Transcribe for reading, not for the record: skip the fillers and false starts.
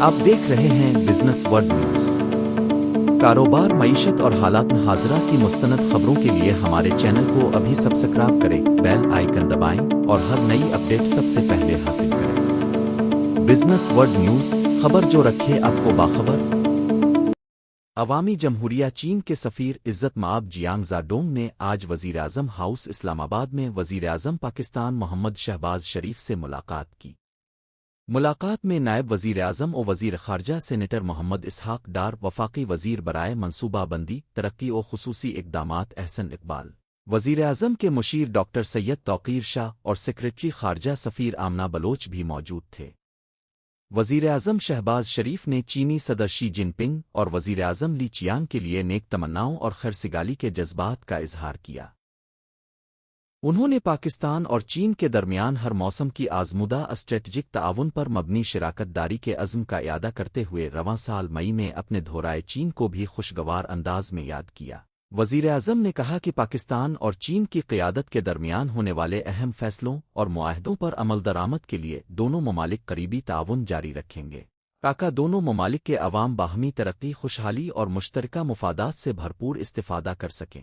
آپ دیکھ رہے ہیں بزنس ورلڈ نیوز۔ کاروبار، معیشت اور حالات حاضرہ کی مستند خبروں کے لیے ہمارے چینل کو ابھی سبسکرائب کریں، بیل آئیکن دبائیں اور ہر نئی اپڈیٹ سب سے پہلے حاصل کریں۔ بزنس ورلڈ نیوز، خبر جو رکھے آپ کو باخبر۔ عوامی جمہوریہ چین کے سفیر عزت مآب جیانگ زاڈونگ نے آج وزیراعظم ہاؤس اسلام آباد میں وزیراعظم پاکستان محمد شہباز شریف سے ملاقات کی۔ ملاقات میں نائب وزیراعظم و وزیر خارجہ سینیٹر محمد اسحاق ڈار، وفاقی وزیر برائے منصوبہ بندی، ترقی و خصوصی اقدامات احسن اقبال، وزیراعظم کے مشیر ڈاکٹر سید توقیر شاہ اور سیکریٹری خارجہ سفیر آمنہ بلوچ بھی موجود تھے۔ وزیراعظم شہباز شریف نے چینی صدر شی جن پنگ اور وزیراعظم لی چیانگ کے لیے نیک تمناؤں اور خیرسگالی کے جذبات کا اظہار کیا۔ انہوں نے پاکستان اور چین کے درمیان ہر موسم کی آزمودہ اسٹریٹجک تعاون پر مبنی شراکت داری کے عزم کا اعادہ کرتے ہوئے رواں سال مئی میں اپنے دورۂ چین کو بھی خوشگوار انداز میں یاد کیا۔ وزیراعظم نے کہا کہ پاکستان اور چین کی قیادت کے درمیان ہونے والے اہم فیصلوں اور معاہدوں پر عمل درآمد کے لیے دونوں ممالک قریبی تعاون جاری رکھیں گے تاکہ دونوں ممالک کے عوام باہمی ترقی، خوشحالی اور مشترکہ مفادات سے بھرپور استفادہ کر سکیں۔